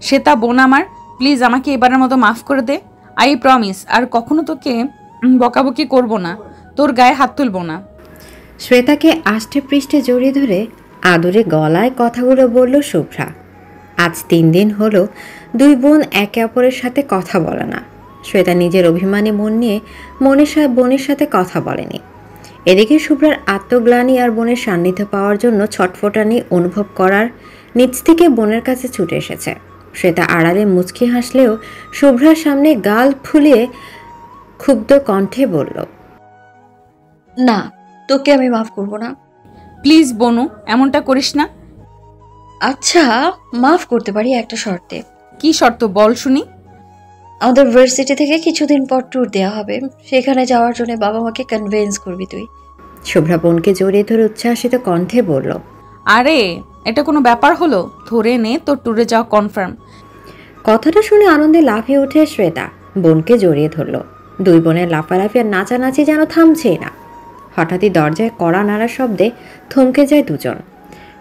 শ্বেতা বোন আমার, প্লিজ আমাকে এবারের মতো মাফ করে দে। আই প্রমিস আর কখনো তোকে বকাবকি করব না, তোর গায়ে হাত তুলবো না। শ্বেতাকে আষ্টে পৃষ্ঠে জড়িয়ে ধরে আদরে গলায় কথাগুলো বলল শুভ্রা। আজ 3 দিন হলো দুই বোন একে অপরের সাথে কথা বলে না। শ্বেতা নিজের অভিমানী মন নিয়ে বোনের সাথে কথা বলেনি। এদিকে শুভ্রার আত্মগ্লানি আর বোনের সান্নিধ্য পাওয়ার জন্য ছটফটানি অনুভব করার নিচ থেকে বোনের কাছে ছুটে এসেছে। শ্বেতা আড়ালে মুচকি হাসলেও শুভ্রার সামনে গাল ফুলিয়ে ক্ষুব্ধ কণ্ঠে বলল, না, তোকে আমি মাফ করব না। প্লিজ বনু, এমনটা করিস না। আচ্ছা, মাফ করতে পারি একটা শর্তে। কি শর্ত বল শুনি। আমাদের ভার্সিটি থেকে কিছুদিন পর ট্যুর দেওয়া হবে, সেখানে যাওয়ার জন্য বাবা মাকে কনভিন্স করবি তুই। শুভ্রা বোনকে জড়িয়ে ধরে উচ্ছ্বাসিত কণ্ঠে বলল, আরে এটা কোনো ব্যাপার হলো? ধরে নে, তোর ট্যুরে যাওয়া কনফার্ম। কথাটা শুনে আনন্দে লাফিয়ে উঠে শ্বেতা বোনকে জড়িয়ে ধরল। দুই বোনের লাফালাফি আর নাচানাচি যেন থামছেই না। হঠাৎই দরজায় কড়া নাড়ার শব্দে থমকে যায় দুজন।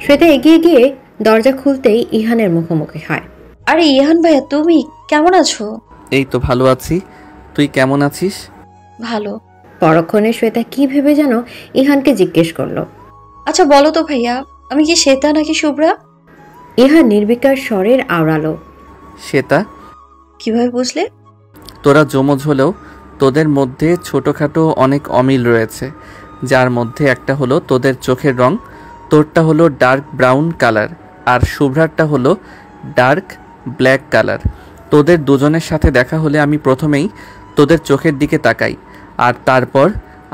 শ্বেতা এগিয়ে গিয়ে দরজা খুলতেই ইহানের মুখোমুখি হয়। আরে ইহান ভাইয়া, তুমি কেমন আছো? এই তো ভালো আছি, তুই কেমন আছিস? ভালো। পরক্ষণে শ্বেতা কি ভেবে যেন ইহানকে জিজ্ঞেস করলো, আচ্ছা বলো তো ভাইয়া, আমি কি শ্বেতা নাকি শুভ্রা? ইহান নির্বিকার স্বরের আওড়ালো, শ্বেতা। কিভাবে বুঝলে? তোরা যমজ হলেও তোদের মধ্যে ছোটোখাটো অনেক অমিল রয়েছে, যার মধ্যে একটা হলো তোদের চোখের রং। তোরটা হলো ডার্ক ব্রাউন কালার আর শুভ্রারটা হলো ডার্ক ব্ল্যাক কালার। তোদের দুজনের সাথে দেখা হলে আমি প্রথমেই তোদের চোখের দিকে তাকাই, আর তারপর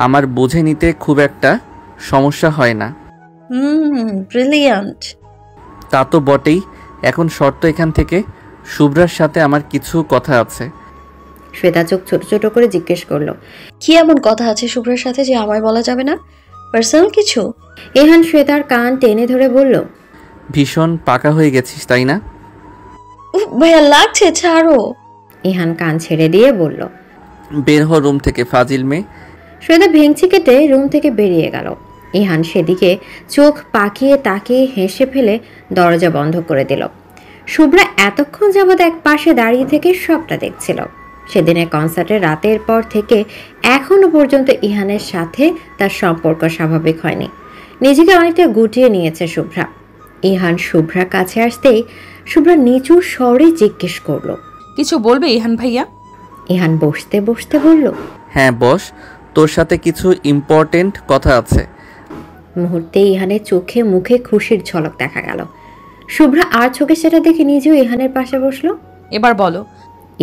আমার বুঝে নিতে খুব একটা সমস্যা হয় না। ব্রিলিয়ান্ট। তা তো বটেই। এখন শর্ত এখান থেকে, শুভ্রার সাথে আমার কিছু কথা আছে। শ্বেতা চোখ ছোট ছোট করে জিজ্ঞেস করলো, কি এমন কথা আছে শুভ্রার সাথে যে আমায় বলা যাবে না? পার্সোনাল কিছু? ইহান শ্বেতার কান টেনে ধরে বলল, ভীষণ পাকা হয়ে গেছিস তাই না? ভাইয়া লাগছে, ছাড়ো। ইহান কান ছেড়ে দিয়ে বলল, বের হ রুম থেকে ফাজিল মেয়ে। শ্বেতা ভেঙচি কেটে রুম থেকে বেরিয়ে গেল। ইহান সেদিকে চোখ পাকিয়ে তাকিয়ে হেসে ফেলে দরজা বন্ধ করে দিল। শুভ্রা এতক্ষণ যাবৎ এক পাশে দাঁড়িয়ে থেকে সবটা দেখছিল। সেদিনের কনসার্টের রাতের পর থেকে এখনো পর্যন্ত ইহানের সাথে তার সম্পর্ক স্বাভাবিক হয়নি। নিজেকে অনেকটা গুটিয়ে নিয়েছে শুভ্রা। ইহান শুভ্রার কাছে আসতেই শুভ্রা নিচু স্বরে জিজ্ঞেস করলো, কিছু বলবে ইহান ভাইয়া? ইহান বসতে বসতে বলল, হ্যাঁ বস, তোর সাথে কিছু ইম্পর্টেন্ট কথা আছে। মুহূর্তে ইহানের চোখে মুখে খুশির ঝলক দেখা গেল। শুভ্রা আর চোখে সেটা দেখে নিজেও ইহানের পাশে বসলো। এবার বলো।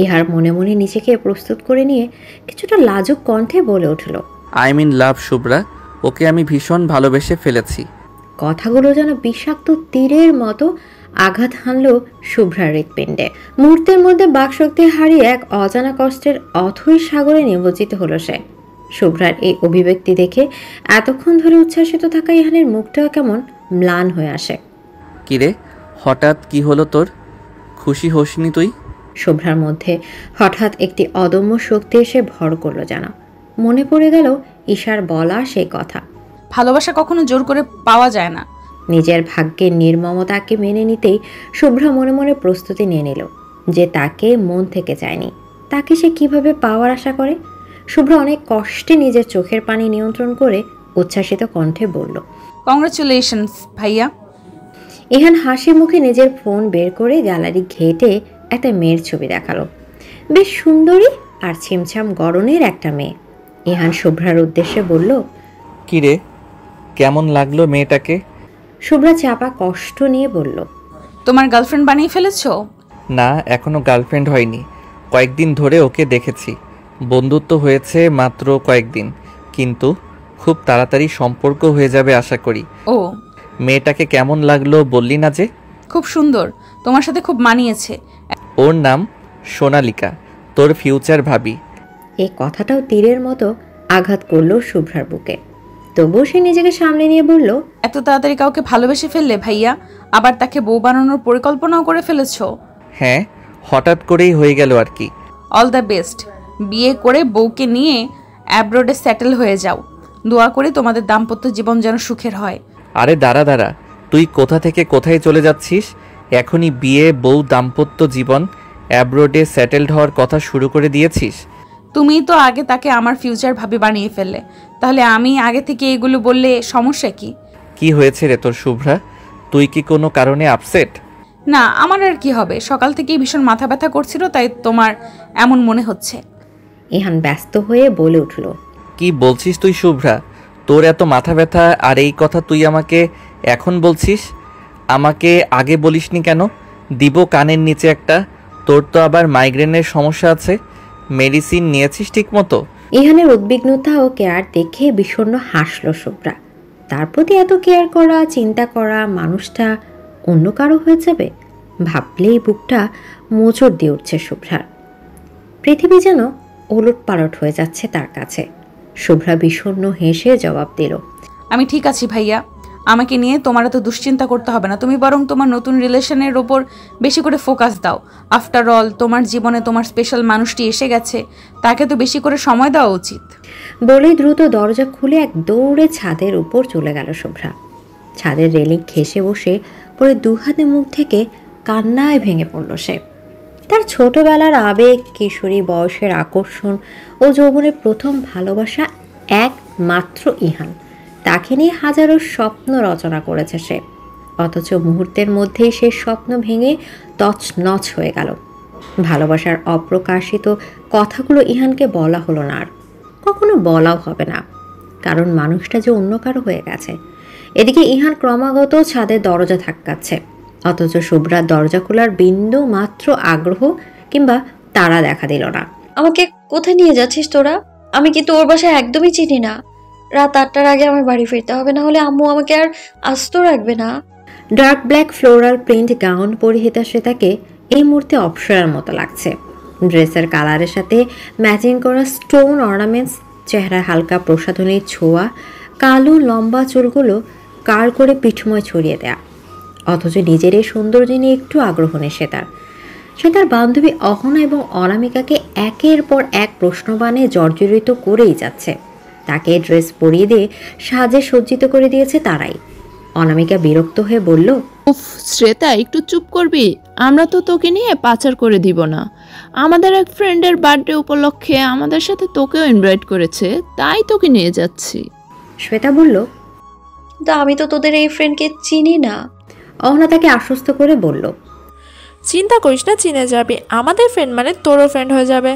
ইহার মনে মনে নিজেকে প্রস্তুত করে নিয়ে কিছুটা লাজুক কণ্ঠে বলে উঠল, আই মিন লাভ শুভ্রা, ওকে আমি ভীষণ ভালোবেসে ফেলেছি। কথাগুলো যেন বিষাক্ত তীরের মতো আঘাত হানল শুভ্রার হৃৎপিণ্ডে। মুহূর্তের মধ্যে বাকশক্তি হারিয়ে এক অজানা কষ্টের অথৈ সাগরে নিমজ্জিত হলো সে। শুভ্রার এই অভিব্যক্তি দেখে এতক্ষণ ধরে উচ্ছ্বাসিত থাকা ইহানের মুখটাও কেমন ম্লান হয়ে আসে। কিরে, হঠাৎ কি হলো তোর? খুশি হসনি তুই? শুভ্রার মধ্যে হঠাৎ একটি অদম্য শক্তি এসে ভর করলো যেন। মনে পড়ে গেল ঈশার বলা সেই কথা, ভালোবাসা কখনো জোর করে পাওয়া যায় না। নিজের ভাগ্যের নির্মমতাকে মেনে নিতেই শুভ্রা মনে মনে প্রস্তুতি নিয়ে নিল যে তাকে মন থেকে চায়নি, তাকে সে কিভাবে পাওয়ার আশা করে। শুভ্রা অনেক কষ্টে নিজের চোখের পানি নিয়ন্ত্রণ করে উচ্ছ্বাসিত কণ্ঠে বলল, কংগ্রাচুলেশনস ভাইয়া। ইহান হাসি মুখে নিজের ফোন বের করে গ্যালারি ঘেটে একটা মেয়ের ছবি দেখালো। বেশ সুন্দরী আর ছিমছাম গড়নের একটা মেয়ে। ইহান শুভ্রার উদ্দেশ্যে বলল, কিরে, কেমন লাগলো মেয়েটাকে? শুভ্রা চাপা কষ্ট নিয়ে বলল, তোমার গার্লফ্রেন্ড বানিয়ে ফেলেছো? না, এখনো গার্লফ্রেন্ড হয়নি। কয়েকদিন ধরে ওকে দেখেছি, বন্ধুত্ব হয়েছে মাত্র কয়েকদিন, কিন্তু খুব তাড়াতাড়ি সম্পর্ক হয়ে যাবে আশা করি। ও, মেয়েটাকে কেমন লাগলো বললি না যে? খুব সুন্দর, তোমার সাথে খুব মানিয়েছে। ওর নাম সোনালিকা, তোর ফিউচার ভাবি। এই কথাটাও তীরের মতো আঘাত করলো শুভ্রার বুকে। তবুও সে নিজেকে সামনে নিয়ে বলল, এত তাড়াতাড়ি কাউকে ভালোবেসে ফেললে ভাইয়া? আবার তাকে বউ বানানোর পরিকল্পনাও করে ফেলেছো? হ্যাঁ, হঠাৎ করেই হয়ে গেল আর কি। All the best. বিয়ে করে বউকে নিয়ে অ্যাব্রোডে সেটেল হয়ে যাও। দোয়া করি তোমাদের দাম্পত্য জীবন যেন সুখের হয়। আরে দাঁড়া, তুই কোথা থেকে কোথায় চলে যাচ্ছিস? এখনই বিয়ে, বউ, দাম্পত্য জীবন, অ্যাব্রোডে সেটেলড হওয়ার কথা শুরু করে দিয়েছিস? তুমি তো আগে তাকে আমার ফিউচার ভাবে বানিয়ে ফেললে, তাহলে আমি আগে থেকে এগুলো বললে সমস্যা কি? কি হয়েছে রে তোর শুভ্রা? তুই কি কোনো কারণে আপসেট? না, আমার আর কি হবে, সকাল থেকেই ভীষণ মাথা ব্যথা করছিল, তাই তোমার এমন মনে হচ্ছে। ইহান ব্যস্ত হয়ে বলে উঠল, কি বলছিস তুই শুভ্রা? তোর এত মাথা ব্যথা আর এই কথা তুই আমাকে এখন বলছিস? আমাকে আগে বলিসনি কেন? দিব কানের নিচে একটা। তোর তো আবার মাইগ্রেনের সমস্যা আছে, মেডিসিন নিয়েছিস ঠিক মতো? ইহানের উদ্বিগ্নতা ও কেয়ার দেখে বিষণ্ণ হাসল শুভ্রা। তার প্রতি এত কেয়ার করা, চিন্তা করা মানুষটা অন্য কারো হয়ে যাবে ভাবলেই বুকটা মোচড় দিয়ে উঠছে শুভ্রার। পৃথিবী যেন ওলট পালট হয়ে যাচ্ছে তার কাছে। শুভ্রা বিষণ্ণ হেসে জবাব দিল, আমি ঠিক আছি ভাইয়া, আমাকে নিয়ে তোমার এত দুশ্চিন্তা করতে হবে না। তুমি বরং তোমার নতুন রিলেশনের ওপর বেশি করে ফোকাস দাও। আফটার অল তোমার জীবনে তোমার স্পেশাল মানুষটি এসে গেছে, তাকে তো বেশি করে সময় দেওয়া উচিত। বলেই দ্রুত দরজা খুলে এক দৌড়ে ছাদের উপর চলে গেল শুভ্রা। ছাদের রেলিং ঘেঁষে বসে পরে দুহাতে মুখ থেকে কান্নায় ভেঙে পড়ল সে। তার ছোটবেলার আবেগ, কিশোরী বয়সের আকর্ষণ ও যৌবনের প্রথম ভালোবাসা একমাত্র ইহান। তাকে নিয়ে হাজারো স্বপ্ন রচনা করেছে সে, অথচ মুহূর্তের মধ্যেই সে স্বপ্ন ভেঙে তছনছ হয়ে গেল। ভালোবাসার অপ্রকাশিত কথাগুলো ইহানকে বলা হলো না, আর কখনো বলাও হবে না, কারণ মানুষটা যে অন্য কারো হয়ে গেছে। এদিকে ইহান ক্রমাগত ছাদের দরজা ধাক্কাচ্ছে, অথচ শুভ্রার দরজা খোলার বিন্দু মাত্র আগ্রহ কিংবা তাড়া দেখা দিল না। আমাকে কোথায় নিয়ে যাচ্ছিস তোরা? আমি কিন্তু ওর বাসায় একদমই চিনি না। রাত 8টার আগে আমার বাড়ি ফিরতে হবে, না হলে আম্মু আমাকে আর আস্ত রাখবে না। Dark black floral print gown পরিহিতা শ্বেতাকে এই মুহূর্তে অপসরার মতো লাগছে। ড্রেসের কালারের সাথে ম্যাচিং করা স্টোন অর্নামেন্টস, চেহারায় হালকা প্রসাধনীর ছোঁয়া, কালো লম্বা চুলগুলো কার করে পিঠময় ছড়িয়ে দেয়া, অথচ নিজের এই সৌন্দর্য নিয়ে একটু আগ্রহ নেই সে তার বান্ধবী অহনা এবং অনামিকাকে একের পর এক প্রশ্নবাণে জর্জরিত করেই যাচ্ছে। তাকে ড্রেস পরিয়ে দিয়ে সাজে সজ্জিত করে দিয়েছে তারাই। অনামিকা বিরক্ত হয়ে বলল, উফ শ্রেতা, একটু চুপ করবি? আমরা তো তোকে নিয়ে পাচার করে দিব না। আমাদের এক ফ্রেন্ডের বার্থডে উপলক্ষে আমাদের সাথে তোকেও ইনভাইট করেছে, তাই তোকে নিয়ে যাচ্ছি। শ্বেতা বলল, কিন্তু আমি তো তোদের এই ফ্রেন্ডকে চিনি না। অহনা তাকে আশ্বস্ত করে বলল, চিন্তা করিস না, চিনে যাবি। আমাদের ফ্রেন্ড মানে তোরও ফ্রেন্ড হয়ে যাবে।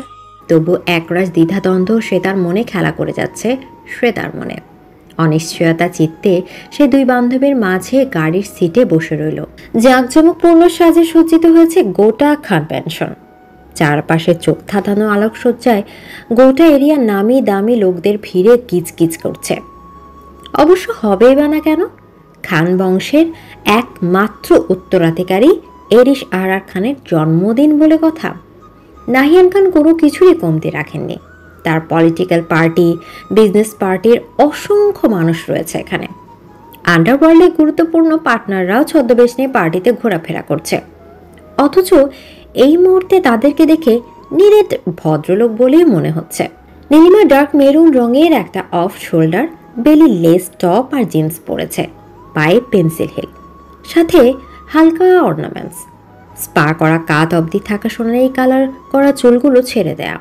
তবু একরাশ দ্বিধাদ্বন্দ্ব শ্বেতার মনে খেলা করে যাচ্ছে। শ্বেতার মনে অনিশ্চয়তা চিত্তে সে দুই বান্ধবীর মাঝে গাড়ির সিটে বসে রইল। জাঁকজমকপূর্ণ সাজে সজ্জিত হয়েছে গোটা খান পেনশন। চারপাশে চোখ ধাঁধানো আলোকসজ্জায় গোটা এরিয়া নামি দামি লোকদের ভিড়ে কিচকিচ করছে। অবশ্য হবেই বা না কেন, খান বংশের একমাত্র উত্তরাধিকারী এরিশ আরআর খানের জন্মদিন বলে কথা। নাহিয়ান খান কোনো কিছুরই কমতি রাখেননি। তার পলিটিক্যাল পার্টি, বিজনেস পার্টির অসংখ্য মানুষ রয়েছে এখানে। আন্ডারওয়ার্ল্ডের গুরুত্বপূর্ণ পার্টনাররাও ছদ্মবেশ নিয়ে পার্টিতে ঘোরাফেরা করছে, অথচ এই মুহূর্তে তাদেরকে দেখে নিরেট ভদ্রলোক বলেই মনে হচ্ছে। নীলিমা ডার্ক মেরুন রঙের একটা অফ শোল্ডার বেলি লেস টপ আর জিন্স পরেছে, পায়ে পেন্সিল হিল, সাথে হালকা অর্নামেন্টস। স্পা করা কাত অবধি থাকা সোনালি কালার করা চুলগুলো ছেড়ে দেয়া,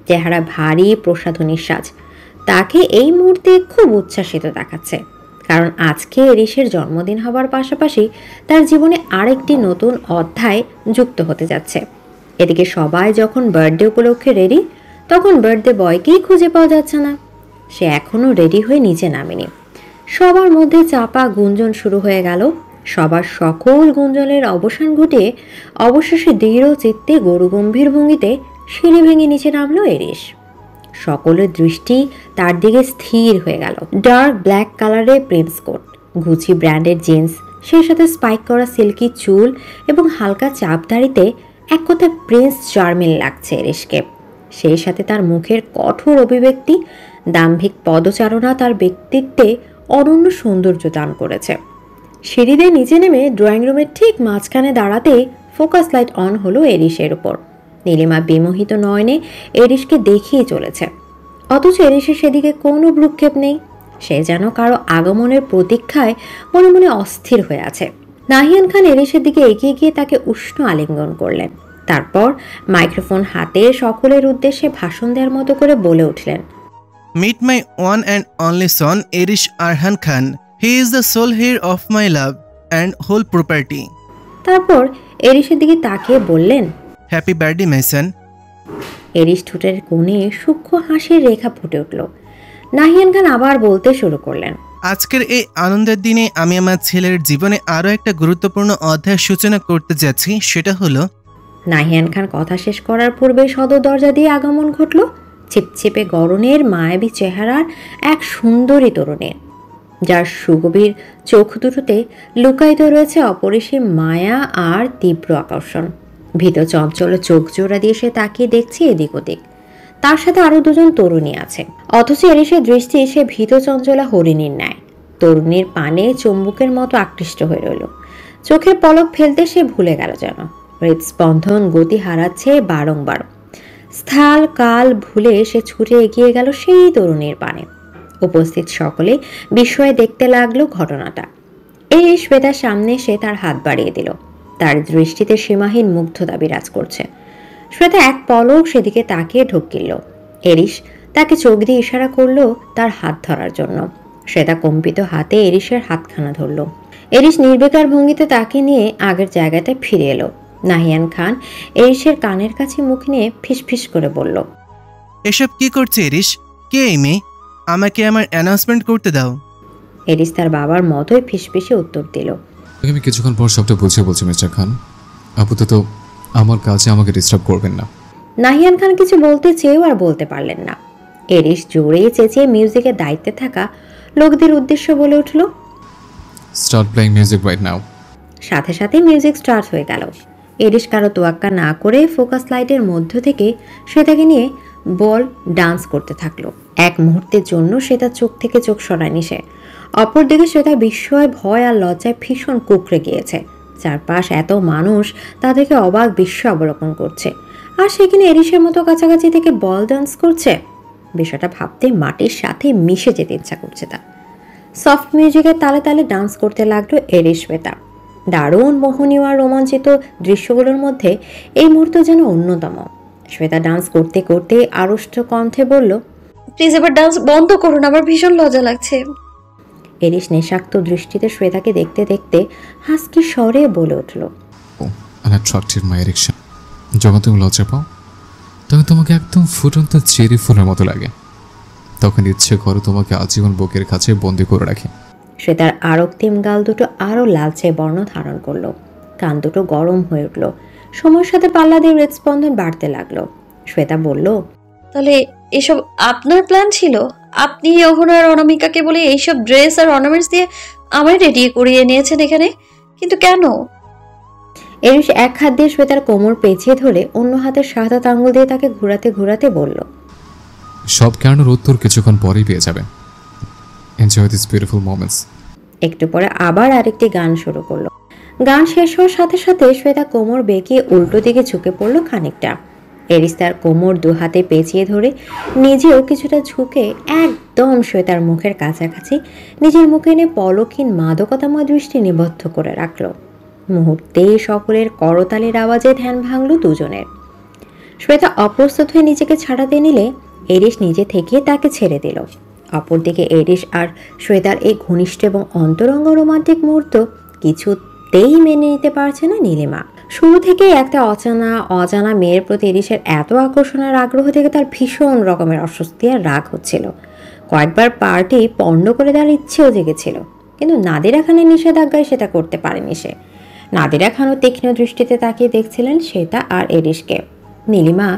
চেহারা ভারী প্রসাধনীর সাজ তাকে এই মুহূর্তে খুব উচ্ছ্বাসিত দেখাচ্ছে, কারণ আজকে এরিশের জন্মদিন হবার পাশাপাশি তার জীবনে আরেকটি নতুন অধ্যায় যুক্ত হতে যাচ্ছে। এদিকে সবাই যখন বার্থডে উপলক্ষে রেডি, তখন বার্থডে বয়কেই খুঁজে পাওয়া যাচ্ছে না। সে এখনও রেডি হয়ে নিচে নামেনি। সবার মধ্যে চাপা গুঞ্জন শুরু হয়ে গেল। সবার সকল গুঞ্জনের অবসান ঘটিয়ে অবশেষে দৃঢ় চিত্তে গরুগম্ভীর ভঙ্গিতে সিঁড়ি ভেঙে নিচে নামলো এরিশ। সকলের দৃষ্টি তার দিকে স্থির হয়ে গেল। ডার্ক ব্ল্যাক কালারের প্রিন্স কোট, গুচি ব্র্যান্ডের জিন্স, সেই সাথে স্পাইক করা সিল্কি চুল এবং হালকা চাপদাড়িতে এক কথায় প্রিন্স চার্মিং লাগছে এরিশকে। সেই সাথে তার মুখের কঠোর অভিব্যক্তি, দাম্ভিক পদচারণা তার ব্যক্তিত্বে অনন্য সৌন্দর্য দান করেছে। সিঁড়িতে নিচে নেমে ড্রয়িং রুমের ঠিক মাঝখানে দাঁড়াতেই ফোকাস লাইট অন হলো এরিশের উপর। নীলিমা বিমোহিত নয়নে এরিশকে দেখিয়ে চলেছে, অথচ এরিশের সেদিকে কোনো ভ্রুক্ষেপ নেই। সে যেন কারো আগমনের প্রতীক্ষায় মনে মনে অস্থির হয়ে আছে। নাহিয়ান খান এরিসের দিকে এগিয়ে গিয়ে তাকে উষ্ণ আলিঙ্গন করলেন। তারপর মাইক্রোফোন হাতে সকলের উদ্দেশ্যে ভাষণ দেওয়ার মতো করে বলে উঠলেন, Meet my one and only son, Erish Arhan Khan. He is the sole heir of my love and whole property. তারপর এরিসের দিকে তাকিয়ে বললেন, Happy birthday, my son. এরিস ঠোঁটের কোণে সূক্ষ্ম হাসির রেখা ফুটে উঠল। নাহিয়ান খান আবার বলতে শুরু করলেন, আজকের এই আনন্দের দিনে আমি আমার ছেলের জীবনে আরও একটা গুরুত্বপূর্ণ অধ্যায়ের সূচনা করতে যাচ্ছি। সেটা হলো, নাহিয়ান খান কথা শেষ করার পূর্বে সদর দরজা দিয়ে আগমন ঘটল ছিপছিপে গরনের মায়াবী চেহারার এক সুন্দরী তরুণীর, যার সুগভীর চোখ দুটোতে লুকায়িত রয়েছে অপরিসীম মায়া আর তীব্র আকর্ষণ। ভীত চঞ্চল চোখ জোড়া দিয়ে সে তাকিয়ে দেখছে এদিক ওদিক। তার সাথে আরো দুজন তরুণী আছে, অথচ এরিসের দৃষ্টি সে ভীত চঞ্চলা হরিণীর ন্যায় তরুণীর পানে চুম্বকের মতো আকৃষ্ট হয়ে রইল। চোখের পলক ফেলতে সে ভুলে গেল যেন হৃদস্পন্দন গতি হারাচ্ছে বারংবার। স্থল কাল ভুলে সে ছুটে এগিয়ে গেল সেই তরুণীর পানে। উপস্থিত সকলে বিস্ময়ে দেখতে লাগলো ঘটনাটা। এই শ্বেতার সামনে সে তার হাত বাড়িয়ে দিল। তার দৃষ্টিতে সীমাহীন মুগ্ধতা বিরাজ করছে। শ্বেতা এক পলক সেদিকে তাকিয়ে ঢুকিল। এরিস তাকে চোখ দিয়ে ইশারা করলো তার হাত ধরার জন্য। শ্বেতা কম্পিত হাতে এরিসের হাতখানা ধরল। এরিস নির্বিকার ভঙ্গিতে তাকে নিয়ে আগের জায়গাতে ফিরে এলো। নাহিয়ান খান এরিসের কানের কাছে মুখ নিয়ে ফিসফিস করে বলল, এসব কি করছে এরিস? কে এই মেয়ে? আমাকে আমার অ্যানাউন্সমেন্ট করতে দাও। এরিস তার বাবার মতোই ফিসফিসে উত্তর দিল, আমি কিছুক্ষণ পর সবটা বুঝিয়ে বলছি মিস্টার খান, আপাতত আমার কাছে আমাকে ডিস্টার্ব করবেন না। নাহিয়ান খান কিছু বলতে চেয়েও আর বলতে পারলেন না। এরিস জোরে চেঁচিয়ে মিউজিকের দায়িত্বে থাকা লোকদের উদ্দেশ্য বলে উঠল, start playing music right now. সাথে সাথে মিউজিক স্টার্ট হয়ে গেল। এরিস কারো তোয়াক্কা না করে ফোকাস লাইটের মধ্য থেকে শ্বেতাকে নিয়ে বল ডান্স করতে থাকলো। এক মুহূর্তের জন্য শ্বেতার চোখ থেকে চোখ সরায়নি সে। অপরদিকে শ্বেতা বিস্ময়, ভয় আর লজ্জায় ভীষণ কুঁকড়ে গিয়েছে। চারপাশ এত মানুষ তাদেরকে অবাক বিস্ময় অবলোকন করছে, আর সেখানে এরিসের মতো কাছাকাছি থেকে বল ডান্স করছে। বিষয়টা ভাবতে মাটির সাথে মিশে যেতে ইচ্ছা করছে তার। সফট মিউজিকের তালে তালে ডান্স করতে লাগলো এরিস শ্বেতা। দারুণ মোহনীয় আর রোমাঞ্চিত দৃশ্যগুলোর মধ্যে এই মুহূর্ত যেন অন্যতম। শ্বেতা ডান্স করতে করতে আড়ষ্ট কণ্ঠে বলল, প্লিজ এবার ডান্স বন্ধ করুন, আমার ভীষণ লজ্জা লাগছে। এরিস নেশাক্ত দৃষ্টিতে শ্বেতাকে দেখতে দেখতে হাসকি স্বরে বলে উঠল, অ্যাট্রাক্টেড মাই এরেকশন। যখন তুমি লজ্জা পাও তখন তোমাকে একদম ফুটন্ত চেরি ফুলের মতো লাগে, তখন ইচ্ছে করো তোমাকে আজীবন বুকের কাছে বন্দি করে রাখে। শ্বেতার আরক্তিম গাল দুটো আরো লালচে বর্ণ ধারণ করলো। কান দুটো গরম হয়ে উঠল। সময়ের সাথে পাল্লা দিয়ে হৃদস্পন্দন বাড়তে লাগলো। শ্বেতা বলল, তাহলে এসব আপনার প্ল্যান ছিল? আপনি অহনা আর অনামিকাকে বলে এইসব ড্রেস আর অর্নামেন্টস দিয়ে আমায় রেডি করিয়ে নিয়েছেন এখানে, কিন্তু কেন? এরিস এক হাত দিয়ে শ্বেতার কোমর পেঁচিয়ে ধরে অন্য হাতের শাহাদাত আঙুল দিয়ে তাকে ঘুরাতে ঘুরাতে বলল, সব কারণের উত্তর কিছুক্ষণ পরেই পেয়ে যাবে। Enjoy this beautiful moments. একটু পরে আবার আরেকটি গান শুরু করলো। গান শেষ হওয়ার সাথে সাথে শ্বেতা কোমর বেঁকিয়ে উল্টো দিকে ঝুঁকে পড়লো খানিকটা। এরিস তার কোমর দু হাতে পেঁচিয়ে ধরে নিজেও কিছুটা ঝুঁকে একদম শ্বেতার মুখের কাছাকাছি নিজের মুখে এনে পলকহীন মাদকতাময় দৃষ্টি নিবদ্ধ করে রাখলো। মুহূর্তে সকলের করতালের আওয়াজে ধ্যান ভাঙল দুজনের। শ্বেতা অপ্রস্তুত হয়ে নিজেকে ছাড়াতে নিলে এরিস নিজে থেকে তাকে ছেড়ে দিল। অপরদিকে এরিস আর শ্বেতার এই ঘনিষ্ঠ এবং অন্তরঙ্গ রোমান্টিক মুহূর্ত কিছুতেই মেনে নিতে পারছে না নীলিমা। শুরু থেকেই একটা অজানা মেয়ের প্রতি এরিসের এত আকর্ষণ আর আগ্রহ থেকে তার ভীষণ রকমের অস্বস্তি আর রাগ হচ্ছিল। কয়েকবার পার্টি পণ্ড করে দেওয়ার ইচ্ছেও জেগেছিল, কিন্তু নাদিরা খানের নিষেধাজ্ঞায় সেটা করতে পারেনি সে। নাদিরা খানও তীক্ষ্ণ দৃষ্টিতে তাকিয়ে দেখছিলেন শ্বেতা আর এরিসকে। নীলিমা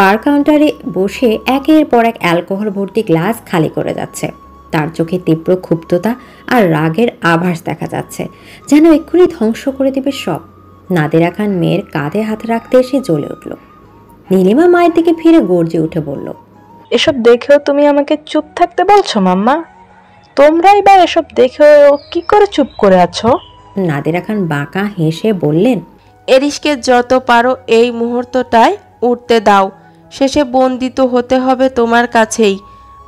বার কাউন্টারে বসে একের পর এক অ্যালকোহল ভর্তি গ্লাস খালি করে যাচ্ছে। তার চোখে তীব্র ক্ষুব্ধতা আর রাগের আভাস দেখা যাচ্ছে, যেন এক্ষুনি ধ্বংস করে দেবে সব। নাদিরা খান মেয়ের কাঁধে হাত রাখতে এসে জ্বলে উঠল। নীলিমা মায়ের দিকে ফিরে গর্জে উঠে বলল, এসব দেখেও তুমি আমাকে চুপ থাকতে বলছো মাম্মা? তোমরাই বা এসব দেখেও কি করে চুপ করে আছো? নাদিরা খান বাঁকা হেসে বললেন, এরিসকে যত পারো এই মুহূর্তটায় উঠতে দাও, শেষে বন্দিত হতে হবে তোমার কাছেই।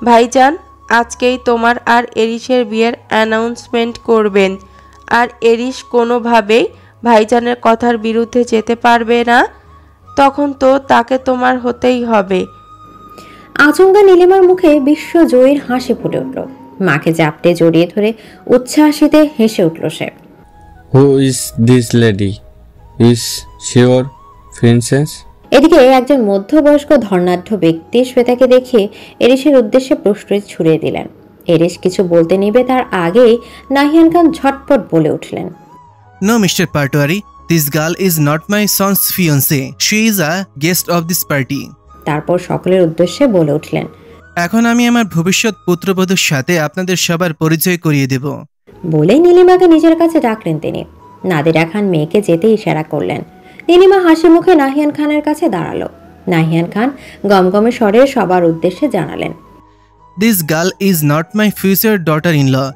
ভাইজান আজকেই তোমার আর এরিসের বিয়ের অ্যানাউন্সমেন্ট করবেন। আর এরিশ কোনোভাবেই ভাইজানের কথার বিরুদ্ধে যেতে পারবে না, তখন তো তাকে তোমার হতেই হবে। আচমকা নীলিমার মুখে বিশ্বজয়ীর হাসি ফুটে উঠল। মাকে জাপটে জড়িয়ে ধরে উচ্ছ্বাসিতে হেসে উঠল সে। Who is this lady? Is she your princess? এদিকে একজন মধ্যবয়স্ক ধর্ণাঢ্য ব্যক্তি শ্বেতাকে দেখে এরিসের উদ্দেশ্যে প্রশ্ন ছুড়ে দিলেন। এরিস কিছু বলতে নিবে তার আগেই নাহিয়ান খান ঝটপট বলে উঠলেন, No, Mr. Patwari, this girl is not my son's fiancée. She is a guest of this party. তারপর সকলের উদ্দেশ্যে বলে উঠলেন, এখন আমি আমার ভবিষ্যৎ পুত্রবধূর সাথে আপনাদের সবার পরিচয় করিয়ে দেব। বলে নীলিমাকে নিজের কাছে ডাকলেন তিনি। নাদিরা খান মেয়েকে যেতে ইশারা করলেন। নীলিমা হাসি মুখে নাহিয়ান খানের কাছে দাঁড়ালো। নাহিয়ান খান গমগমে স্বরে সবার উদ্দেশ্যে জানালেন, This girl is not my future daughter-in-law.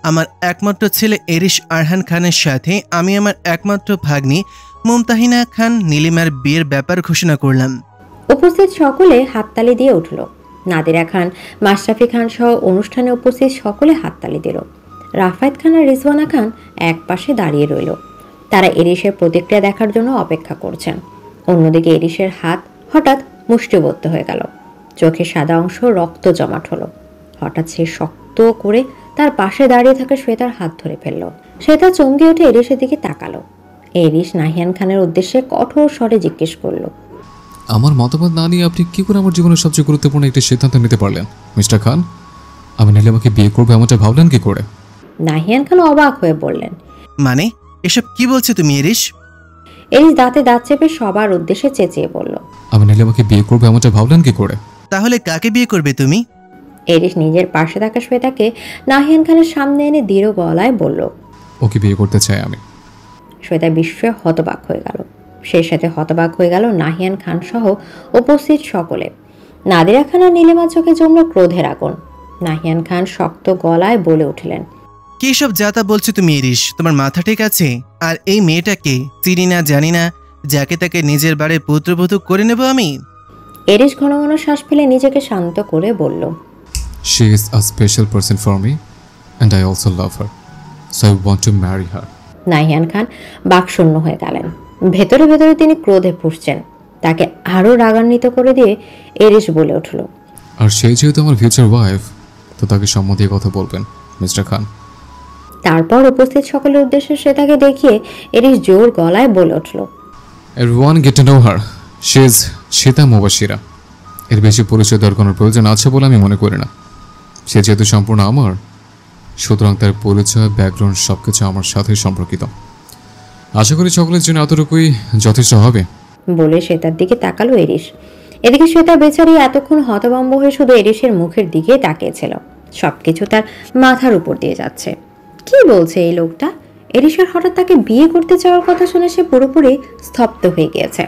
আমার একমাত্র ছেলে এরিশ আরহান খানের সাথে আমি আমার একমাত্র ভাগ্নি মুমতাহিনা খান নীলিমার বিয়ের ব্যাপার ঘোষণা করলাম। উপস্থিত সকলে হাততালি দিয়ে উঠল। নাদিরা খান, মাশরাফি খান সহ অনুষ্ঠানে উপস্থিত সকলে হাততালি দিল। রাফায়েত খান আর রিজওয়ানা খান এক পাশে দাঁড়িয়ে রইল। তারা এরিশের প্রতিক্রিয়া দেখার জন্য অপেক্ষা করছেন। অন্যদিকে এরিশের হাত হঠাৎ মুষ্টিবদ্ধ হয়ে গেল। চোখের সাদা অংশ রক্ত জমাট হলো। হঠাৎ সে শক্ত করে তার পাশে দাঁড়িয়ে থাকা শ্বেতার হাত ধরে ফেলল। শ্বেতা চমকে উঠে এরিশের দিকে তাকালো। এরিশ নাহিয়ান খানের উদ্দেশ্যে কঠোর স্বরে জিজ্ঞেস করলো, আমার মতামত না নিয়ে আপনি কি করে আমার জীবনের সবচেয়ে গুরুত্বপূর্ণ একটি সিদ্ধান্ত নিতে পারলেন মিস্টার খান? আমি নীলিমাকে বিয়ে করবো এমনটা ভাবলেন কি করে? নাহিয়ান খান অবাক হয়ে বললেন, মানে এসব কি বলছো তুমি এরিশ? এরিশ দাঁতে দাঁত চেপে সবার উদ্দেশ্যে চেঁচিয়ে বলল, আমি নীলিমাকে বিয়ে করবো এমনটা ভাবলেন কি করে? তাহলে কাকে বিয়ে করবে তুমি? এরিশ নিজের পাশে থাকা শ্বেতাকে নাহিয়ান খানের সামনে এনে দৃঢ় গলায় বলল, ওকে বিয়ে করতে চাই আমি। শ্বেতা বিস্ময়ে হতবাক হয়ে গেল। সেই সাথে হতবাক হয়ে গেল নাহিয়ান খান সহ উপস্থিত সকলে। নাদিরা খান আর নীলিমার চোখে জমল ক্রোধের আগুন। নাহিয়ান খান শক্ত গলায় বলে উঠলেন, কি সব যাতা বলছো তুমি এরিশ? তোমার মাথা ঠিক আছে? আর এই মেয়েটাকে চিনি না জানি না, যাকে তাকে নিজের বাড়ির পুত্রবধূ করে নেব আমি? এরিশ ঘন ঘন শ্বাস ফেলে নিজেকে শান্ত করে বলল, She is a special person for me and I also love her. So I want to marry her. Nahiyan খান বাকশূন্য হয়ে গেলেন। ভেতরে ভেতরে তিনি ক্রোধে ফুঁসছেন। তাকে আরো রাগান্বিত করে দিয়ে এরিশ বলে উঠল, আর সেই যেহেতু আমার ফিউচার ওয়াইফ, তো তাকে সম্মতি কথা বলবেন মিস্টার খান। তারপর উপস্থিত সকলের উদ্দেশ্যে সে তাকে দেখিয়ে এরিশ জোর গলায় বলে উঠল, Everyone get to know her. She is Shita Mubashira. এর বেশি পরিচয় দেওয়ার কোনো প্রয়োজন আছে বলে আমি মনে করি না। সে যেহেতু সম্পূর্ণ আমার, সুতরাং তার পরিচয়, ব্যাকগ্রাউন্ড সবকিছু আমার সাথে সম্পর্কিত। আশা করি সকলের জন্য এতটুকুই যথেষ্ট হবে বলে শ্বেতার দিকে তাকালো এরিশ। এদিকে শ্বেতা বেচারি এতক্ষণ হতভম্ব হয়ে শুধু এরিশের মুখের দিকে তাকিয়েছিল। সবকিছু তার মাথার উপর দিয়ে যাচ্ছে। কি বলছে এই লোকটা? এরিশের হঠাৎ তাকে বিয়ে করতে চাওয়ার কথা শুনে সে পুরোপুরি স্তব্ধ হয়ে গিয়েছে।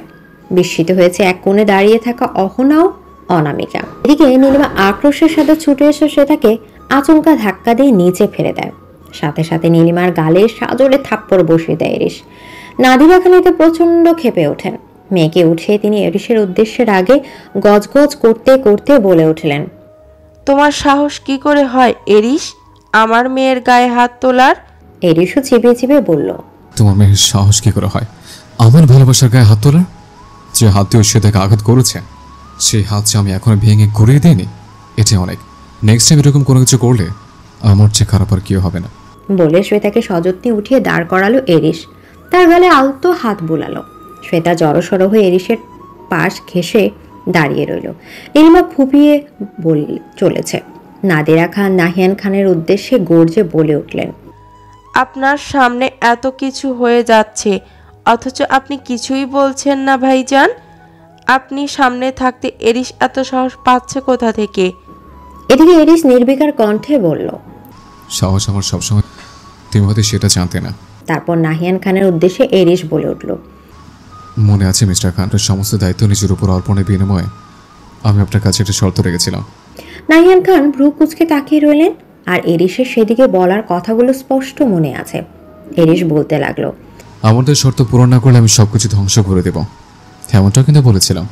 বিস্মিত হয়েছে এক কোণে দাঁড়িয়ে থাকা অহনা ও অনামিকা। এদিকে নীলিমা আক্রোশের সাথে ছুটে এসে শ্বেতাকে আচমকা ধাক্কা দিয়ে নিচে ফেলে দেয়। সাথে সাথে নীলিমার গালে সাজোরে থাপ্পড় বসিয়ে দেয় এরিশ। নাদিরা খান এতে প্রচণ্ড ক্ষেপে ওঠেন। মেয়েকে উঠিয়ে তিনি এরিশের উদ্দেশ্যের আগে গজগজ করতে করতে বলে উঠলেন, তোমার সাহস কি করে হয় এরিশ আমার মেয়ের গায়ে হাত তোলার? এরিশও চিবিয়ে চিবিয়ে বলল, তোমার মেয়ের সাহস কি করে হয় আমার ভালোবাসার গায়ে হাত তোলার? যে হাত দিয়ে সে তাকে আঘাত করেছে, সেই হাত যে আমি এখনো ভেঙে ঘুরিয়ে দিইনি, এটি অনেক। নেক্সট টাইম এরকম কোনো কিছু করলে আমার চেয়ে খারাপ আর কেউ হবে না বলে শ্বেতাকে সযত্নে উঠিয়ে দাঁড় করালো এরিশ। তার গালে আলতো হাত বুলালো। শ্বেতা জড়সড় হয়ে এরিশের পাশ ঘেঁষে দাঁড়িয়ে রইল। নীলিমা ফুপিয়ে চলেছে। নাদিরা খান নাহিয়ান খানের উদ্দেশ্যে গর্জে বলে উঠলেন, আপনার সামনে এত কিছু হয়ে যাচ্ছে অথচ আপনি কিছুই বলছেন না ভাইজান। আপনি সামনে থাকতে এরিশ এত সাহস পাচ্ছে কোথা থেকে? এদিকে এরিশ নির্বিকার কণ্ঠে বলল, সাহস আমার সবসময়, তুমি হয়তো সেটা জানতে না। তারপর নাহিয়ান খানের উদ্দেশ্যে এরিশ বলে উঠল, মনে আছে মিস্টার খান, সমস্ত দায়িত্ব নিজের উপর অর্পণের বিনিময়ে আমি আপনার কাছে একটা শর্ত রেখেছিলাম। নাহিয়ান খান ভ্রু কুঁচকে তাকিয়ে রইলেন। আর এরিশের সেদিকে বলার কথাগুলো স্পষ্ট মনে আছে। এরিশ বলতে লাগলো, আমাদের শর্ত পূরণ না করলে আমি সবকিছু ধ্বংস করে দেব, এমনটা কিন্তু বলেছিলাম।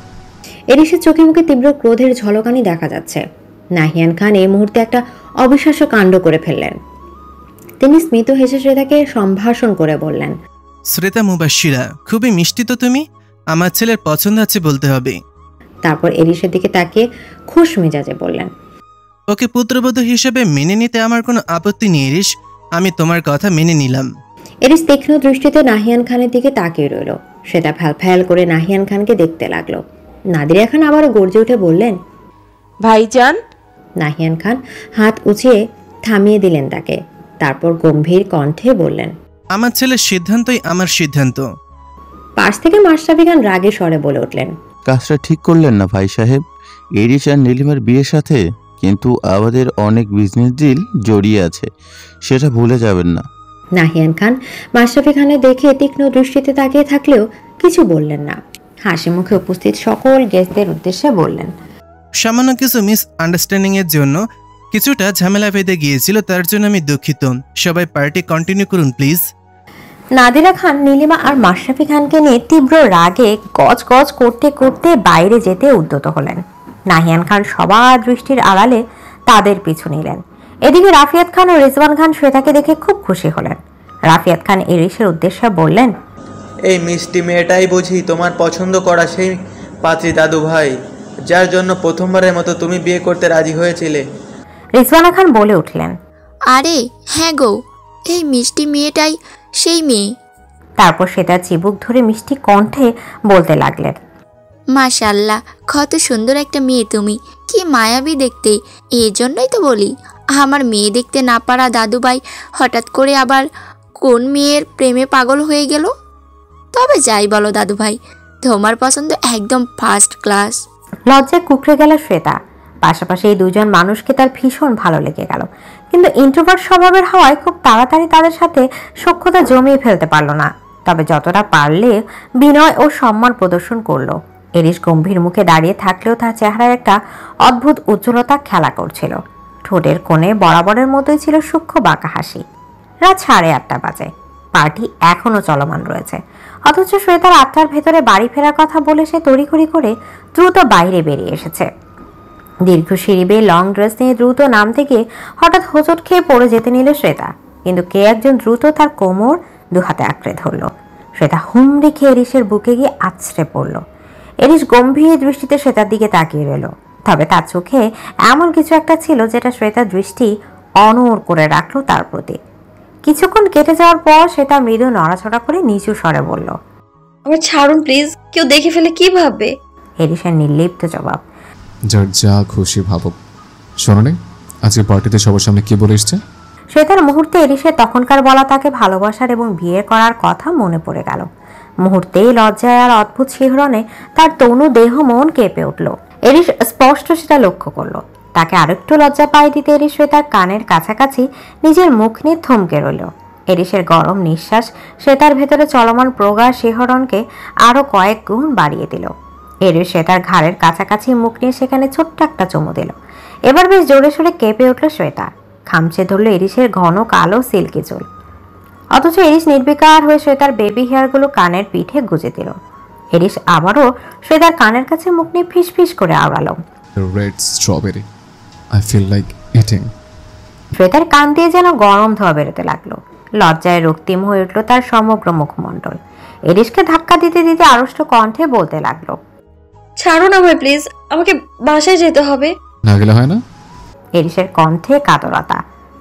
এরিশের চোখে মুখে তীব্র ক্রোধের ঝলকানি দেখা যাচ্ছে। নাহিয়ান খান এই মুহূর্তে একটা অবিশ্বাস্য কাণ্ড করে ফেললেন। তিনি স্মিত হেসে শ্রেতাকে সম্ভাষণ করে বললেন, শ্রেতা মুবাশিরা, খুবই মিষ্টি তো তুমি। আমার ছেলের পছন্দ আছে বলতে হবে। তারপর এরিসের দিকে তাকিয়ে খুশ মেজাজে বললেন, ওকে পুত্রবধূ হিসেবে মেনে নিতে আমার কোনো আপত্তি নেই এরিস, আমি তোমার কথা মেনে নিলাম। এরিস তীক্ষ্ণ দৃষ্টিতে নাহিয়ান খানের দিকে তাকিয়ে রইল। শ্বেতা ফ্যাল করে নাহিয়ান খানকে দেখতে লাগলো। নাদিরা খান আবারও গর্জে উঠে বললেন, ভাইজান। নাহিয়ান খান হাত উঁচিয়ে থামিয়ে দিলেন তাকে। তারপর গম্ভীর কণ্ঠে বললেন, আমার ছেলের সিদ্ধান্তই আমার সিদ্ধান্ত। পাশ থেকে মাশরাফি খান রাগে স্বরে বলে উঠলেন, কাজটা ঠিক করলেন না ভাই সাহেব। এরিস আর নীলিমার বিয়ের সাথে কিন্তু আমাদের অনেক বিজনেস ডিল জড়িয়ে আছে, সেটা ভুলে যাবেন না। নাহিয়ান খান মাশরাফি খানের দেখে তীক্ষ্ণ দৃষ্টিতে তাকিয়ে থাকলেও কিছু বললেন না। হাসি মুখে উপস্থিত সকল গেস্টদের উদ্দেশ্যে বললেন, সামান্য কিছু মিস আন্ডারস্ট্যান্ডিং এর জন্য কিছুটা ঝামেলা বেঁধে গিয়েছিল, তার জন্য আমি দুঃখিত। সবাই পার্টি কন্টিনিউ করুন প্লিজ। নাদিরা খান নীলিমা আর মাশরাফি খানকে নিয়ে তীব্র রাগে গজ গজ করতে করতে বাইরে যেতে উদ্যত হলেন। নাহিয়ান খান সবার দৃষ্টির আড়ালে তাদের পিছু নিলেন। এদিকে রাফিয়াত খান ও রিজওয়ান খান শ্বেতাকে দেখে খুব খুশি হলেন। রাফিয়াত খান এরিসের উদ্দেশ্যে বললেন, এই মিষ্টি মেয়েটাই বুঝি তোমার পছন্দ করা সেই পাত্রী দাদু ভাই, যার জন্য প্রথমবারের মতো তুমি বিয়ে করতে রাজি হয়েছিলে। রিজওয়ানা খান বলে উঠলেন, আরে হ্যাঁ গো, এই মিষ্টি মেয়েটাই সেই মেয়ে। তারপর শ্বেতা চিবুক ধরে মিষ্টি কণ্ঠে বলতে লাগলেন, মাশাআল্লাহ, কত সুন্দর একটা মেয়ে তুমি, কি মায়াবী দেখতে। এই জন্যই তো বলি, আমার মেয়ে দেখতে না পারা দাদুভাই হঠাৎ করে আবার কোন মেয়ের প্রেমে পাগল হয়ে গেল। তবে যাই বলো দাদুভাই, তোমার পছন্দ একদম ফার্স্ট ক্লাস। লজ্জায় কুকড়ে গেল শ্বেতা। পাশাপাশি এই দুজন মানুষকে তার ভীষণ ভালো লেগে গেল, কিন্তু ইন্ট্রোভার্ট স্বভাবের হওয়ায় খুব তাড়াতাড়ি তাদের সাথে সখ্যতা জমিয়ে ফেলতে পারল না। তবে যতটা পারলে বিনয় ও সম্মান প্রদর্শন করলো। এরিস গম্ভীর মুখে দাঁড়িয়ে থাকলেও তার চেহারায় একটা অদ্ভুত উজ্জ্বলতা খেলা করছিল। ঠোঁটের কোণে বরাবরের মতোই ছিল সূক্ষ্ম বাঁকা হাসি। রাত 8:30 বাজে। পার্টি এখনো চলমান রয়েছে, অথচ শ্বেতার আত্মার ভেতরে বাড়ি ফেরার কথা বলে সে তড়িঘড়ি করে দ্রুত বাইরে বেরিয়ে এসেছে। দীর্ঘ সিঁড়ি বেয়ে লং ড্রেস নিয়ে দ্রুত নামতে গিয়ে হঠাৎ হোঁচট খেয়ে পড়ে যেতে নিল শ্বেতা, কিন্তু কে একজন দ্রুত তার কোমর দুহাতে আঁকড়ে ধরল। শ্বেতা হুমড়ি খেয়ে এরিসের বুকে গিয়ে আছড়ে পড়ল। এরিস গম্ভীর দৃষ্টিতে শ্বেতার দিকে তাকিয়ে রইল, তবে তার চোখে এমন কিছু একটা ছিল যেটা শ্বেতার দৃষ্টি অনড় করে রাখলো তার প্রতি। কিছুক্ষণ কেটে যাওয়ার পর শ্বেতা মৃদু নড়াচড়া করে নিচু স্বরে বলল, আমার ছাড়ুন প্লিজ, কেউ দেখে ফেলে কি ভাববে। এরিসের নির্লিপ্ত জবাব, যার যা খুশি ভাবো। শোনো নি, আজকে পার্টিতে সবার সামনে কি বলে এসছে? শ্বেতার মুহূর্তে এরিসের তখনকার বলা তাকে ভালোবাসার এবং বিয়ে করার কথা মনে পড়ে গেল। মুহূর্তেই লজ্জায় আর অদ্ভুত শিহরণে তার তনু দেহ মন কেঁপে উঠল। এরিস স্পষ্ট সেটা লক্ষ্য করলো। তাকে আরেকটু লজ্জা পাই দিতে এরিস শ্বেতার কানের কাছাকাছি নিজের মুখ নিয়ে থমকে রইল। এরিসের গরম নিঃশ্বাস শ্বেতার ভেতরে চলমান প্রগাঢ় শিহরণকে আরো কয়েক গুণ বাড়িয়ে দিল। এরিস শ্বেতার ঘাড়ের কাছাকাছি মুখ নিয়ে সেখানে ছোট্ট একটা চুমু দিল। এবার বেশ জোরে সোরে কেঁপে উঠল শ্বেতা। খামচে ধরল এরিসের ঘন কালো সিল্কি চুল। অথচ এরিস নির্বিকার হয়ে শ্বেতার বেবি হেয়ারগুলো কানের পিঠে গুজে দিল। এরিস আবারও শ্বেতার কানের কাছে মুখ নিয়ে ফিস ফিস করে আওড়ালো, red strawberry, I feel like eating. শ্বেতার কান দিয়ে যেন গরম ধোয়া বেরোতে লাগলো। লজ্জায় রক্তিম হয়ে উঠল তার সমগ্র মুখমণ্ডল। এরিসকে ধাক্কা দিতে দিতে আড়ষ্ট কণ্ঠে বলতে লাগলো, ছাড়ুন আমায় প্লিজ, আমাকে বাসায় যেতে হবে। না গেলে হয় না? এরিসের কণ্ঠে কাতরতা।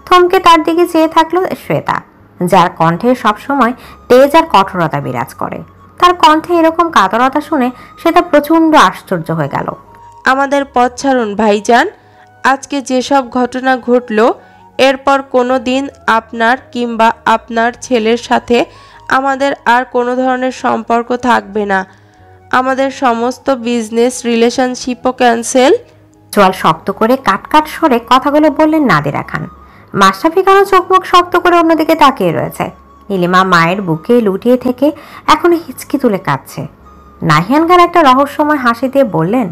থমকে তার দিকে চেয়ে থাকলো শ্বেতা, যার কণ্ঠে সবসময় তেজ আর কঠোরতা বিরাজ করে। তার কণ্ঠে এরকম কাতরতা শুনে শ্বেতা প্রচন্ড আশ্চর্য হয়ে গেল। আমাদের পথ ছাড়ুন ভাইজান। আজকে যেসব ঘটনা ঘটলো, এরপর কোনো দিন আপনার কিংবা আপনার ছেলের সাথে আমাদের আর কোনো ধরনের সম্পর্ক থাকবে না। আমাদের সমস্ত বিজনেস রিলেশনশিপও ক্যান্সেল। চোয়াল শক্ত করে কাট সরে কথাগুলো বললেন নাদিরা খান। মাশরাফি খানও চোখ মুখ শক্ত করে অন্যদিকে তাকিয়ে রয়েছে। নীলিমা মায়ের বুকে লুটিয়ে থেকে এখনো হিচকি তুলে কাঁদছে। নাহিয়ান খান একটা রহস্যময় হাসি দিয়ে বললেন,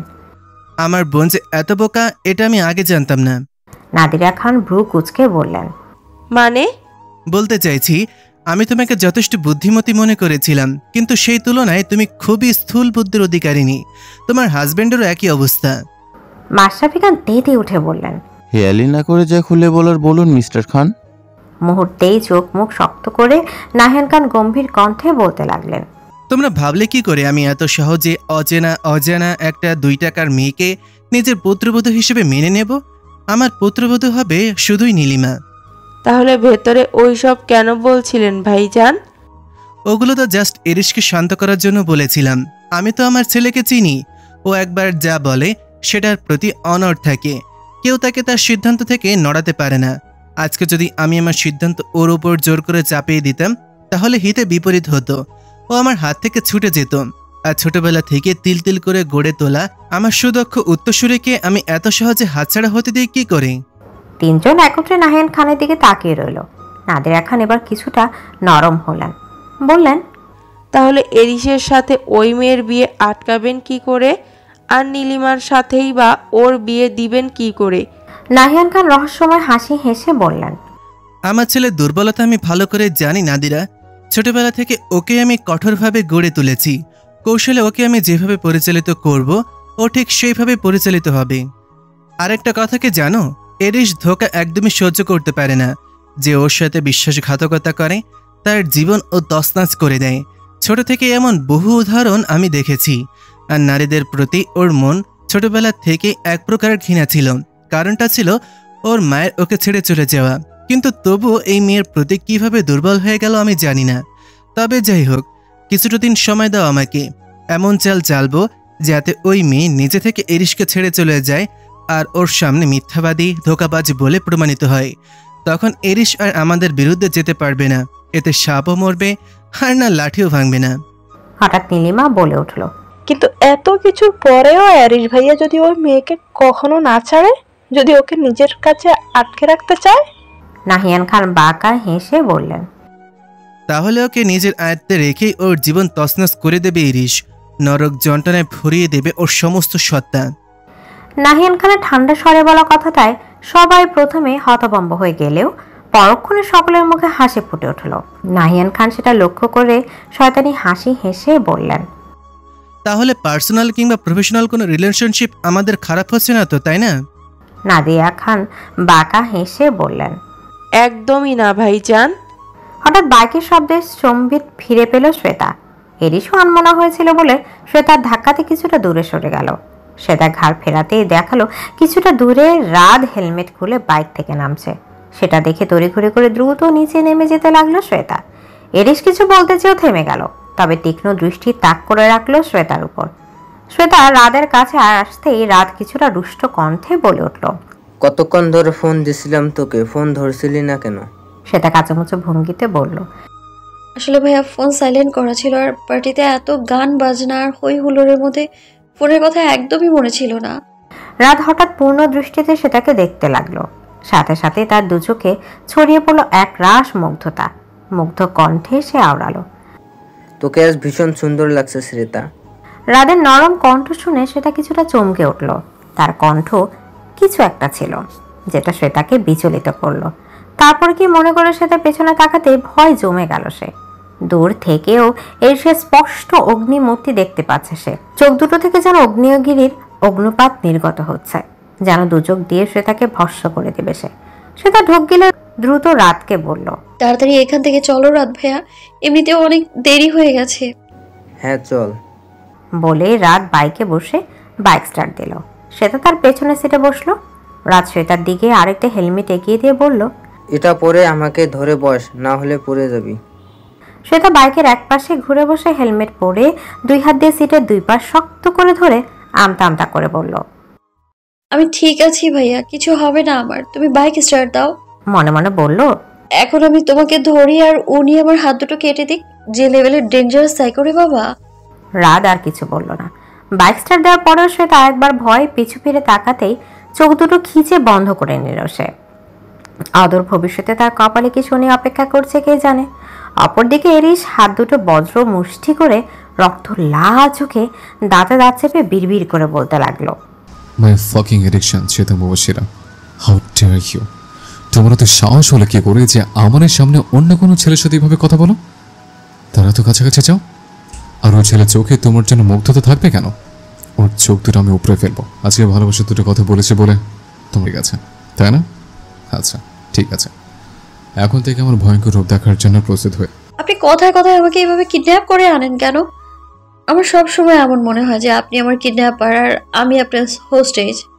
আমার বোন যে এত বোকা এটা আমি আগে জানতাম না। নাদিরা খান ভ্রু কুঁচকে বললেন, মানে? বলতে চাইছি আমি তোমাকে যথেষ্ট বুদ্ধিমতী মনে করেছিলাম, কিন্তু সেই তুলনায় তুমি খুবই স্থূল বুদ্ধির অধিকারিণী। তোমার হাজবেন্ডেরও একই অবস্থা। মাশরাফি খান তেতে উঠে বললেন, হেয়ালি না করে যা খুলে বলার বলুন মিস্টার খান। মুহূর্তেই চোখ মুখ শক্ত করে নাহিয়ান খান গম্ভীর কণ্ঠে বলতে লাগলেন, তোমরা ভাবলে কি করে আমি এত সহজে অজানা একটা 2 টাকার মেয়েকে নিজের পুত্রবধূ হিসেবে মেনে নেব? আমার পুত্রবধূ হবে শুধুই নীলিমা। তাহলে ভেতরে ওইসব কেন বলছিলেন ভাইজান? ওগুলো তো জাস্ট এরিশকে শান্ত করার জন্য বলেছিলাম। আমি তো আমার ছেলেকে চিনি, ও একবার যা বলে সেটার প্রতি অনড় থাকে, কেউ তাকে তার সিদ্ধান্ত থেকে নড়াতে পারে না। আজকে যদি আমি আমার সিদ্ধান্ত ওর উপর জোর করে চাপিয়ে দিতাম তাহলে হিতে বিপরীত হতো, ও আমার হাত থেকে ছুটে যেত। আর ছোটবেলা থেকে তিল তিল করে গড়ে তোলা আমার সুদক্ষ উত্তরসূরিকে আমি এত সহজে হাতছাড়া হতে দিই কি করে? তিনজন একত্রে নাহিয়ান খানের দিকে তাকিয়ে রইল। নাদিরা খান এবার কিছুটা নরম হলেন, বললেন, তাহলে এরিসের সাথে ওই মেয়ের বিয়ে আটকাবেন কি করে? আর নীলিমার সাথেই বা ওর বিয়ে দিবেন কি করে? নাহিয়ান খান রহস্যময় হাসি হেসে বললেন, আমার ছেলের দুর্বলতা আমি ভালো করে জানি নাদিরা। ছোটবেলা থেকে ওকে আমি কঠোরভাবে গড়ে তুলেছি। কৌশলে ওকে আমি যেভাবে পরিচালিত করব ও ঠিক সেইভাবে পরিচালিত হবে। আরেকটা কথা কি জানো, এরিস ধোঁকা একদমই সহ্য করতে পারে না। যে ওর সাথে বিশ্বাসঘাতকতা করে তার জীবন ও তছনছ করে দেয়। ছোট থেকে এমন বহু উদাহরণ আমি দেখেছি। আর নারীদের প্রতি ওর মন ছোটবেলা থেকে এক প্রকার ঘৃণা ছিল। কারণটা ছিল ওর মায়ের ওকে ছেড়ে চলে যাওয়া। কিন্তু তবুও এই মেয়ের প্রতি কিভাবে দুর্বল হয়ে গেল আমি জানি না। তবে যাই হোক, কিছুটা দিন সময় দাও আমাকে। এমন চাল চালবো যাতে ওই মেয়ে নিজে থেকে এরিশকে ছেড়ে চলে যায় আর ওর সামনে মিথ্যাবাদী ধোঁকাবাজ বলে প্রমাণিত হয়। তখন এরিশ আর আমাদের বিরুদ্ধে যেতে পারবে না। এতে সাপও মরবে আর না লাঠিও ভাঙবে না। হঠাৎ নীলিমা বলে উঠল, কিন্তু এত কিছুর পরেও এরিশ ভাইয়া যদি ওই মেয়েকে কখনো না ছাড়ে, যদি ওকে নিজের কাছে আটকে রাখতে চায়? নাহিয়ান খান বাঁকা হেসে বললেন, তাহলে ওকে নিজের আয়ত্তে রেখেই ওর জীবন তছনছ করে দেবে এরিশ। নরক যন্ত্রণায় ভরিয়ে দেবে ওর সমস্ত সত্তা। নাহিয়ান খানের ঠান্ডা স্বরে বলা কথাটায় সবাই প্রথমে হতভম্ব হয়ে গেলেও পরক্ষণে সকলের মুখে হাসি ফুটে উঠল। নাহিয়ান খান সেটা লক্ষ্য করে শয়তানি হাসি হেসে বললেন, তাহলে পার্সোনাল কিংবা প্রফেশনাল কোনো রিলেশনশিপ আমাদের খারাপ হচ্ছে না তো, তাই না? নাদিয়া খান বাঁকা হেসে বললেন, একদমই না ভাইজান। হঠাৎ বাইকের শব্দে সম্বিত ফিরে পেল শ্বেতা। এরিশও আনমনা হয়েছিল বলে শ্বেতার ধাক্কাতে কিছুটা দূরে সরে গেল। শ্বেতা ঘাড় ফেরাতেই দেখালো কিছুটা দূরে রাত হেলমেট খুলে বাইক থেকে নামছে। সেটা দেখে তড়িঘড়ি করে দ্রুত নিচে নেমে যেতে লাগলো শ্বেতা। এরিশ কিছু বলতে চেয়েও থেমে গেল, তবে তীক্ষ্ণ দৃষ্টি তাক করে রাখলো শ্বেতার উপর। শ্বেতা রাদের কাছে আসতেই রাত কিছুটা রুষ্ট কণ্ঠে বলে উঠল, কতক্ষণ ধরে ফোন দিছিলাম তোকে, ফোন ধরছিলি না কেন? শ্বেতা কাঁচামুচো ভঙ্গিতে বলল, আসলে ভাইয়া ফোন সাইলেন্ট করা ছিল, আর পার্টিতে এত গান বাজনা আর হই হুল্লোড়ের মধ্যে ফোনের কথা একদমই মনে ছিল না। রাত হঠাৎ পূর্ণ দৃষ্টিতে সেটাকে দেখতে লাগলো। সাথে সাথে তার দু চোখে ছড়িয়ে পড়ল এক রাস মুগ্ধতা। মুগ্ধ কণ্ঠে সে আওড়ালো, তোকে আজ ভীষণ সুন্দর লাগছে শ্রেতা। রাদের নরম কণ্ঠ শুনে সেটা কিছুটা চমকে উঠল। তার কণ্ঠ কিছু একটা ছিল যেটা শ্বেতাকে বিচলিত করলো। তারপর কি মনে করে সেটা পেছনে তাকাতে ভয় জমে গেল। সে দূর থেকেও এর সে স্পষ্ট অগ্নিমূর্তি দেখতে পাচ্ছে। সে চোখ দুটো থেকে যেন অগ্নিয়গিরির অগ্নুপাত নির্গত হচ্ছে, যেন দু চোখ দিয়ে শ্বেতাকে ভস্ম করে দেবে। সেটা ঢোক গেলে দ্রুত রাতকে বলল, তাড়াতাড়ি এখান থেকে চলো রাত ভাইয়া, এমনিতেও অনেক দেরি হয়ে গেছে। হ্যাঁ চল। বলে রাত বাইকে বসে বাইক স্টার্ট দিল। শ্বেতা তার পেছনে সিটে বসলো। রাত শ্বেতার দিকে আরেকটা হেলমেট এগিয়ে দিয়ে বলল, এটা পরে আমাকে ধরে বস, না হলে পড়ে যাবি। শ্বেতা বাইকের এক পাশে ঘুরে বসে হেলমেট পরে দুই হাত দিয়ে সিটের দুই পাশ শক্ত করে ধরে আমতা আমতা করে বলল, আমি ঠিক আছি ভাইয়া, কিছু হবে না আমার, তুমি বাইক স্টার্ট দাও। মনে মনে বলল, এখন আমি তোমাকে ধরি আর উনি আমার হাত দুটো কেটে দিক, যে লেভেলের ডেঞ্জারাস সাইকো রে বাবা। রাত আর কিছু বলল না। বাইক স্টার্ট দেওয়ার পরেও শ্বেতা একবার ভয় পিছু ফিরে তাকাতেই চোখ দুটো খিচে বন্ধ করে নিল। সে অদূর ভবিষ্যতে তার কপালে কি শনি অপেক্ষা করছে কে জানে। অপরদিকে এরিশ হাত দুটো বজ্র মুষ্টি করে রক্ত লাল চোখে দাঁতে দাঁত চেপে বিড়বিড় করে বলতে লাগলো, my fucking addiction Shweta Mubashira, how dare you! তোমরা তো সাহস হলে কি করে যে আমার সামনে অন্য কোনো ছেলের সাথে এভাবে কথা বলো? তারা তো কাছাকাছি যাও, আর ওই ছেলের চোখে তোমার জন্য মুগ্ধতা থাকবে কেন? ওর চোখ দুটো আমি উপরে ফেলবো। আজকে ভালোবাসা দুটো কথা বলেছে বলে তোমার কাছে, তাই না? আচ্ছা ঠিক আছে, এখন থেকে আমার ভয়ঙ্কর রূপ দেখার জন্য প্রস্তুত হয়ে। আপনি কথায় কথায় আমাকে এইভাবে কিডন্যাপ করে আনেন কেন? আমার সব সময় এমন মনে হয় যে আপনি আমার কিডন্যাপার আর আমি আপনার হোস্টেজ।